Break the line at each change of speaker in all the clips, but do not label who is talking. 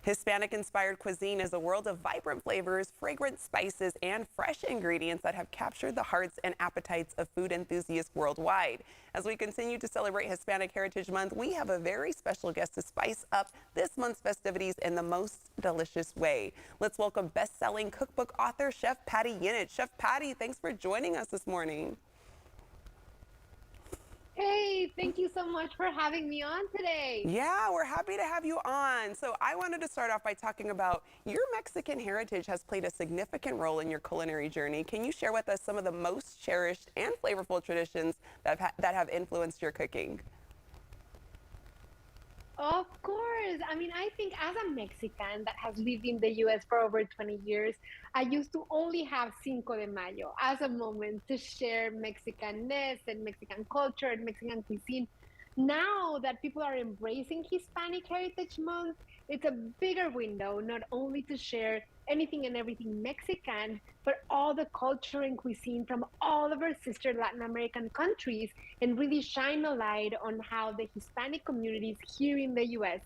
Hispanic-inspired cuisine is a world of vibrant flavors, fragrant spices, and fresh ingredients that have captured the hearts and appetites of food enthusiasts worldwide. As we continue to celebrate Hispanic Heritage Month, we have a very special guest to spice up this month's festivities in the most delicious way. Let's welcome best-selling cookbook author, Chef Pati Jinich. Chef Pati, thanks for joining us this morning.
Hey, thank you so much for having me on today.
Yeah, we're happy to have you on. So I wanted to start off by talking about your Mexican heritage has played a significant role in your culinary journey. Can you share with us some of the most cherished and flavorful traditions that have influenced your cooking?
Of course. I mean, I think as a Mexican that has lived in the US for over 20 years, I used to only have Cinco de Mayo as a moment to share Mexicanness and Mexican culture and Mexican cuisine. Now that people are embracing Hispanic Heritage Month, it's a bigger window not only to share anything and everything Mexican, but all the culture and cuisine from all of our sister Latin American countries and really shine a light on how the Hispanic communities here in the US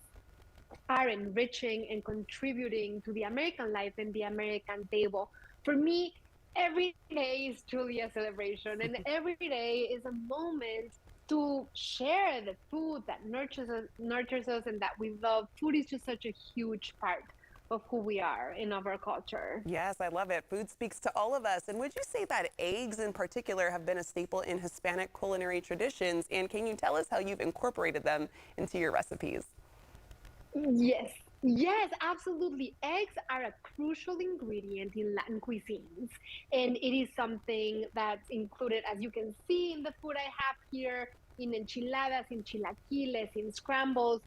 are enriching and contributing to the American life and the American table. For me, every day is truly a celebration, and every day is a moment to share the food that nurtures us, and that we love. Food is just such a huge part of who we are and of our culture.
Yes, I love it. Food speaks to all of us. And would you say that eggs in particular have been a staple in Hispanic culinary traditions? And can you tell us how you've incorporated them into your recipes?
Yes, yes, absolutely. Eggs are a crucial ingredient in Latin cuisines, and it is something that's included, as you can see in the food I have here, in enchiladas, in chilaquiles, in scrambles.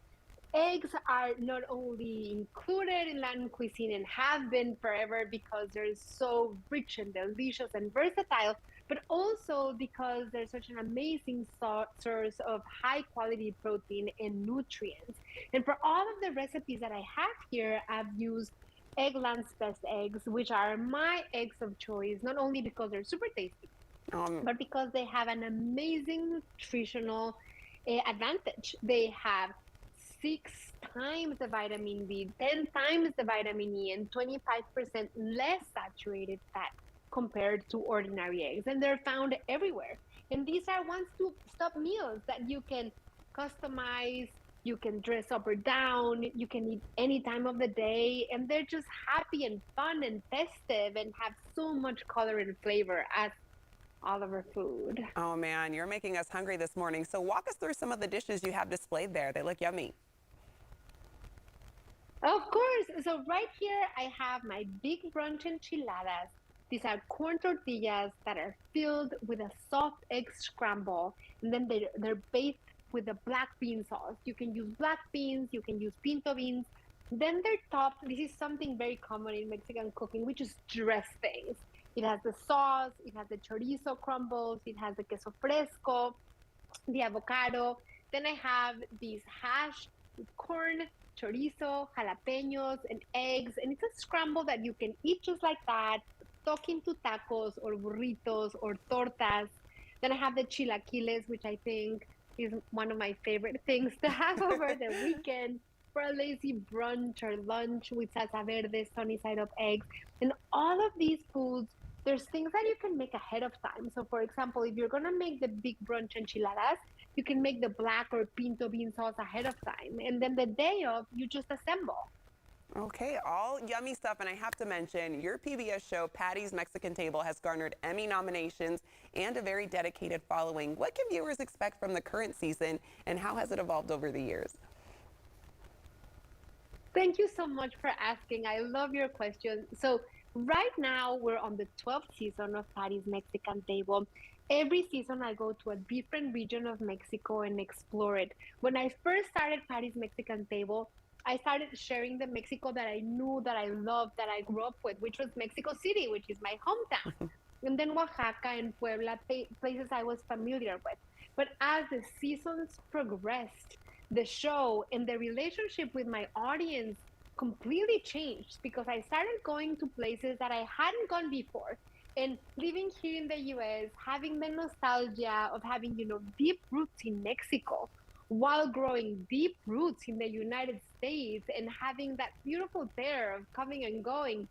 Eggs are not only included in Latin cuisine and have been forever because they're so rich and delicious and versatile, but also because they're such an amazing source of high quality protein and nutrients. And for all of the recipes that I have here, I've used Eggland's best eggs, which are my eggs of choice, not only because they're super tasty,
Um,
but because they have an amazing nutritional advantage. They have 6 times the vitamin D, 10 times the vitamin E, and 25% less saturated fat compared to ordinary eggs. And they're found everywhere. And these are one-stop meals that you can customize, you can dress up or down, you can eat any time of the day, and they're just happy and fun and festive and have so much color and flavor as all of our food.
oh man, you're making us hungry this morning. So walk us through some of the dishes you have displayed there. They look yummy.
Of course. So right here, I have my big brunch enchiladas. These are corn tortillas that are filled with a soft egg scramble, and then they're baked with a black bean sauce. You can use black beans, you can use pinto beans. Then they're topped. This is something very common in Mexican cooking, which is dress things. It has the sauce, it has the chorizo crumbles, it has the queso fresco, the avocado. Then I have these hash with corn, chorizo, jalapenos, and eggs. And it's a scramble that you can eat just like that, tuck into tacos or burritos or tortas. Then I have the chilaquiles, which I think is one of my favorite things to have over the weekend for a lazy brunch or lunch with salsa verde, sunny side up eggs. And all of these foods, there's things that you can make ahead of time. So, for example, if you're gonna make the big brunch enchiladas, you can make the black or pinto bean sauce ahead of time. And then the day of, you just assemble.
Okay, all yummy stuff. And I have to mention, your PBS show, Patty's Mexican Table, has garnered Emmy nominations and a very dedicated following. What can viewers expect from the current season, and how has it evolved over the years?
Thank you so much for asking. I love your question. So, right now, we're on the 12th season of Patty's Mexican Table. Every season, I go to a different region of Mexico and explore it. When I first started Patty's Mexican Table, I started sharing the Mexico that I knew, that I loved, that I grew up with, which was Mexico City, which is my hometown. And then Oaxaca and Puebla, places I was familiar with. But as the seasons progressed, the show and the relationship with my audience completely changed because I started going to places that I hadn't gone before. And living here in the US, having the nostalgia of having, deep roots in Mexico, while growing deep roots in the United States and having that beautiful pair of coming and going.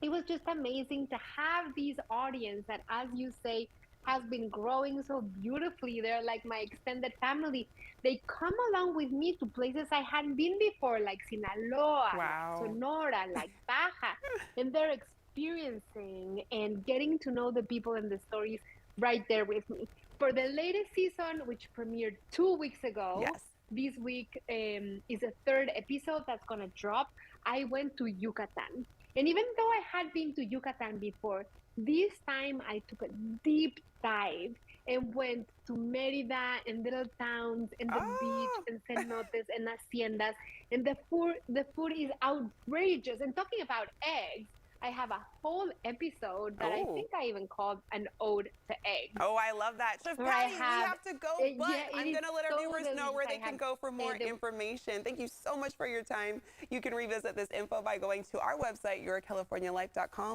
It was just amazing to have these audience that, as you say, has been growing so beautifully. They're like my extended family. They come along with me to places I hadn't been before, like Sinaloa, like
Wow.
Sonora, like Baja, and they're experiencing and getting to know the people and the stories right there with me. For the latest season, which premiered 2 weeks ago,
Yes.
this week is a third episode that's going to drop. I went to Yucatan. And even though I had been to Yucatan before, this time I took a deep dive and went to Merida and little towns and the beach
Oh,
and cenotes and haciendas. And the food is outrageous. And talking about eggs, I have a whole episode that I
oh.
think I even called an ode to eggs,
Oh, I love that. Chef
where I
Patty, we
have
have to go, but
yeah, it
I'm
is
going to let our
so
viewers know
delicious.
where
I
they can
have
go for more
the
information. Thank you so much for your time. You can revisit this info by going to our website, yourcalifornialife.com.